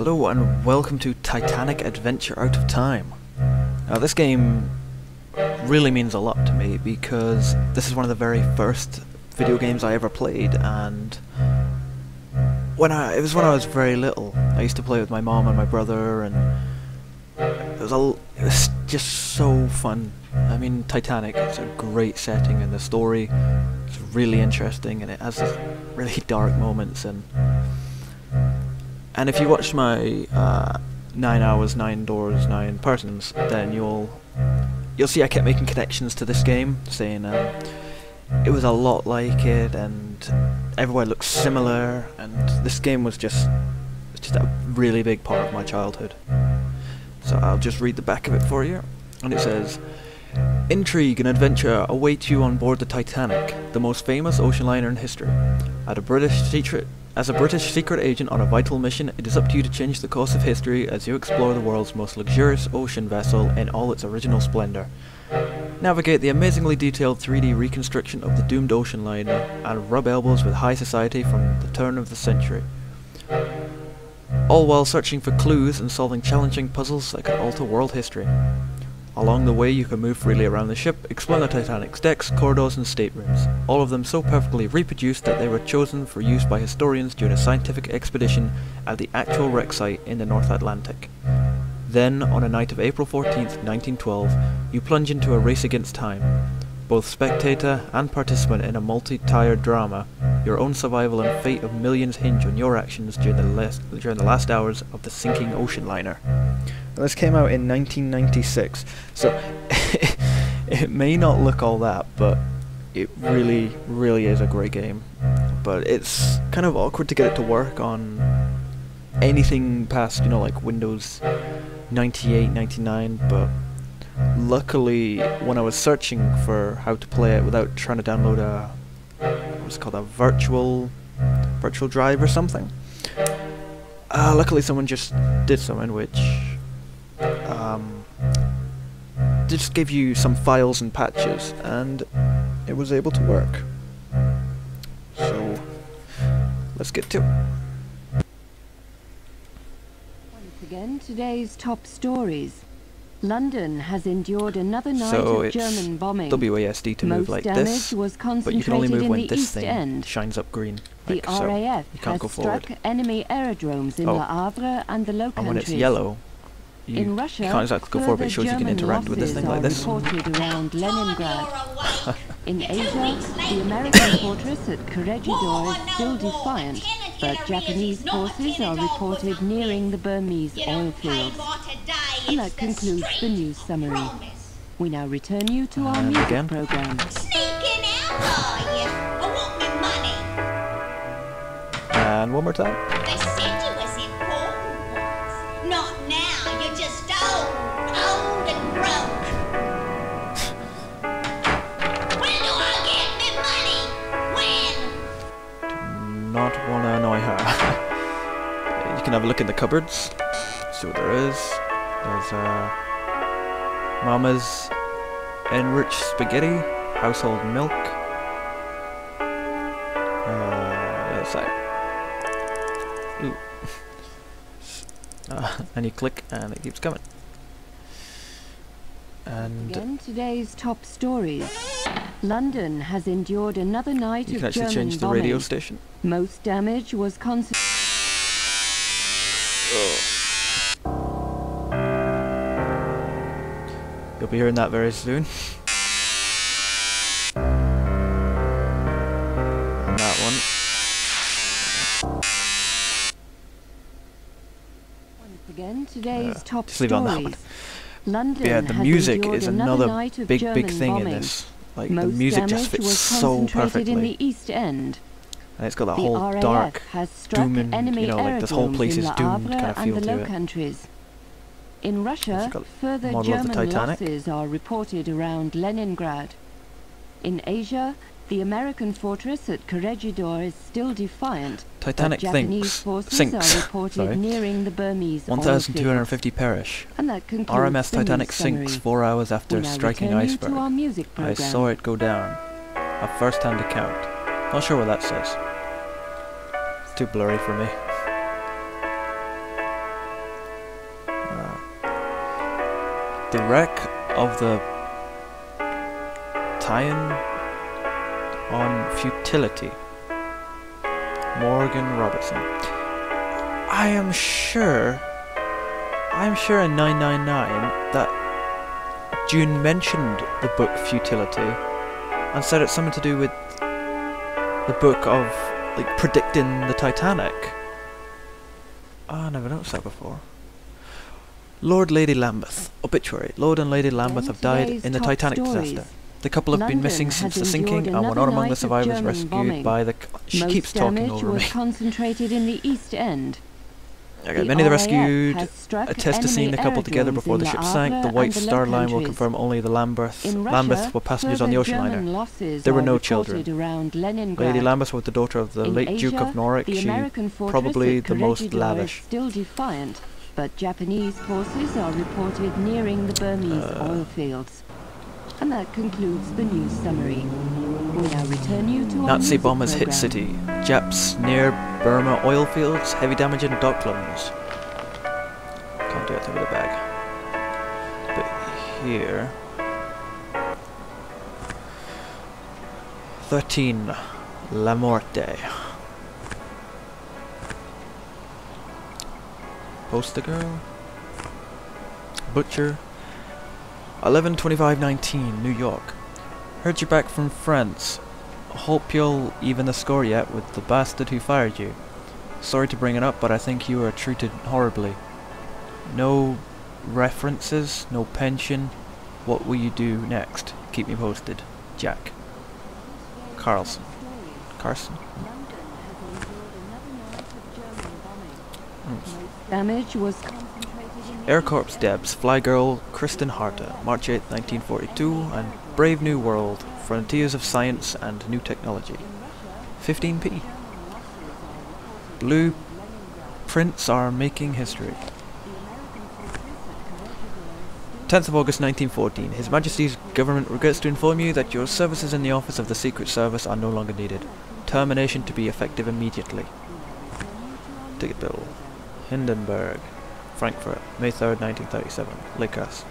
Hello and welcome to Titanic Adventure Out of Time. Now this game really means a lot to me because this is one of the very first video games I ever played, and it was when I was very little. I used to play with my mom and my brother, and it was just so fun. I mean, Titanic, it's a great setting, and the story is really interesting, and it has these really dark moments, and if you watch my 9 hours, 9 doors, 9 persons, then you'll see I kept making connections to this game, saying it was a lot like it, and everywhere looks similar, and this game was just a really big part of my childhood. So I'll just read the back of it for you, and it says, "Intrigue and adventure await you on board the Titanic, the most famous ocean liner in history. As a British secret agent on a vital mission, it is up to you to change the course of history as you explore the world's most luxurious ocean vessel in all its original splendor. Navigate the amazingly detailed 3D reconstruction of the doomed ocean liner and rub elbows with high society from the turn of the century. All while searching for clues and solving challenging puzzles that could alter world history. Along the way you can move freely around the ship, explore the Titanic's decks, corridors and staterooms, all of them so perfectly reproduced that they were chosen for use by historians during a scientific expedition at the actual wreck site in the North Atlantic. Then, on a night of April 14th, 1912, you plunge into a race against time. Both spectator and participant in a multi-tiered drama, your own survival and fate of millions hinge on your actions during the last hours of the sinking ocean liner." This came out in 1996, so it may not look all that, but it really, really is a great game. But it's kind of awkward to get it to work on anything past, like Windows 98, 99, but luckily when I was searching for how to play it without trying to download what's called a virtual drive or something, luckily someone just did something which just gave you some files and patches, and it was able to work. So let's get to it. Once again, today's top stories. London has endured another night of German bombing. WASD to move like this, was but you can only move when this East thing End. shines up green. The Like so. RAF You can't go has forward. struck enemy aerodromes in Le Havre and the Low And when it's Countries. yellow, In Russia, you can't exactly go forward, but it shows you can interact with this thing like this. Reported around Leningrad. In Asia, the American fortress at Corregidor is still defiant, but Japanese forces are reported nearing the Burmese oil fields. And that concludes the news summary. We now return you to our music program. Sneaking out, are you? I want my money. And one more time. They said you was important once. Not now. You're just old and broke. When do I get me money? When? Not wanna annoy her. You can have a look in the cupboards. See what there is. There's Mama's enriched spaghetti, household milk. The other side. Ooh. And you click and it keeps coming. And Again, today's top stories. London has endured another night you of can actually German change the bombing. radio station. Most damage was concentrated. You'll be hearing that very soon. And that one. Once again, today's top just leave it on that one. stories. London Yeah, the has music endured is another another night of big German thing bombing. in this. Like Most the music just damage fits was so concentrated perfectly. in the East End. And it's got that The whole RAF dark, has struck dooming, enemy like this whole aerodromes place in is Le doomed Havre kind of and feel the to Low it. Countries. In Russia, got further model of the German Titanic. losses are reported around Leningrad. In Asia, the American fortress at Corregidor is still defiant, Titanic but Japanese forces sinks. are reported nearing the Burmese oil 1,250 perish. fields. And that concludes RMS the Titanic news sinks summary. 4 hours after We now striking return you iceberg. to our music I program. saw it go down. A first-hand account. Not sure what that says. It's too blurry for me. The wreck of the tie-in on futility. Morgan Robertson. I am sure in 999 that June mentioned the book Futility and said it's something to do with the book of like predicting the Titanic. Oh, I never noticed that before. Lord Lady Lambeth. Obituary. Lord and Lady Lambeth have died in the Titanic disaster. The couple have been missing since the sinking and were not among the survivors rescued by the... She keeps talking over me. Was concentrated in the East End. Okay, many of the rescued attest to seeing the couple together before the ship sank. The White Star Line will confirm only the Lambeth were passengers on the ocean liner. There were no children. Lady Lambeth was the daughter of the late Duke of Norwich. She probably the most lavish. Still defiant, but Japanese forces are reported nearing the Burmese oil fields. And that concludes the news summary. We'll now return you to Nazi bombers hit city. Japs near Burma oil fields. Heavy damage in Docklands. Can't do it through the bag. But here... 13. La Morte. Poster girl. Butcher. 11/25/19, New York. Heard you're back from France. Hope you'll even the score yet with the bastard who fired you. Sorry to bring it up, but I think you were treated horribly. No references, no pension. What will you do next? Keep me posted. Jack. Carlson. Carson? Damage was Air Corps Debs, Fly Girl, Kristen Harta, March 8, 1942, and Brave New World, Frontiers of Science and New Technology. 15p. Blue prints are making history. 10th of August 1914. His Majesty's Government regrets to inform you that your services in the Office of the Secret Service are no longer needed. Termination to be effective immediately. Ticket bill. Hindenburg. Frankfurt, May 3rd, 1937. Lakehurst.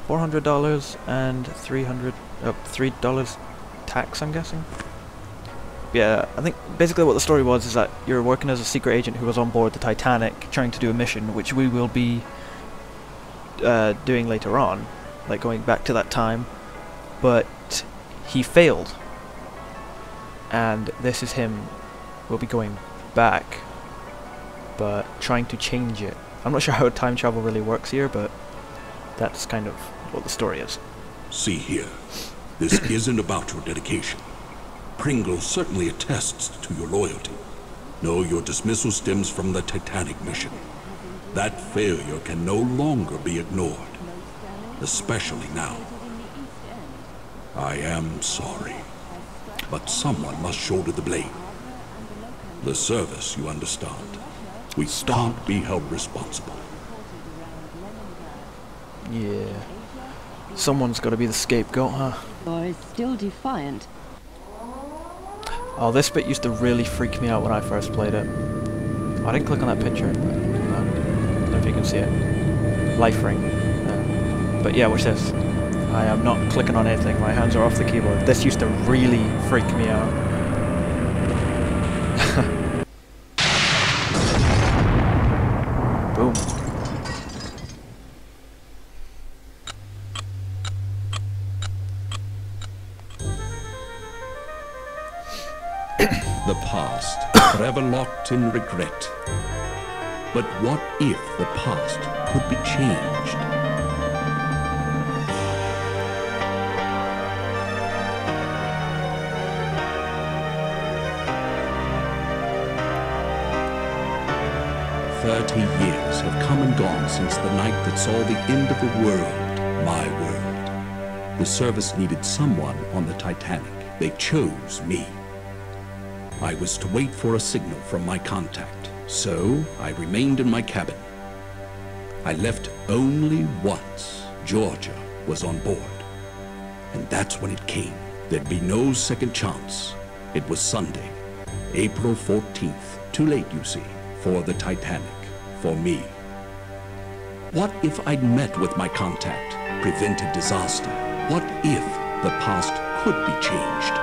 $400 and $3 tax, I'm guessing? Yeah, I think basically what the story was is that you're working as a secret agent who was on board the Titanic trying to do a mission, which we will be doing later on, like going back to that time, but he failed. And this is him, we'll be going back, but trying to change it. I'm not sure how time travel really works here, but that's kind of what the story is. See here, this isn't about your dedication. Pringle certainly attests to your loyalty. No, your dismissal stems from the Titanic mission. That failure can no longer be ignored, especially now. I am sorry, but someone must shoulder the blame. The service, you understand. We can't be held responsible. Yeah. Someone's got to be the scapegoat, huh? Or is still defiant. Oh, this bit used to really freak me out when I first played it. I didn't click on that picture, but I don't know if you can see it. Life ring. But yeah, watch this. I am not clicking on anything. My hands are off the keyboard. This used to really freak me out. Boom. The past, forever locked in regret. But what if the past could be changed? Years have come and gone since the night that saw the end of the world, my world. The service needed someone on the Titanic. They chose me. I was to wait for a signal from my contact, so I remained in my cabin. I left only once. Georgia was on board. And that's when it came. There'd be no second chance. It was Sunday, April 14th. Too late, you see, for the Titanic. For me. What if I'd met with my contact, prevented disaster? What if the past could be changed?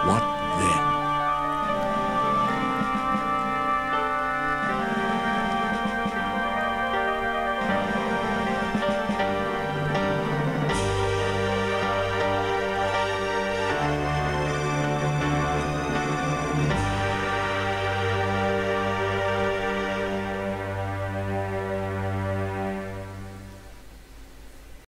What then?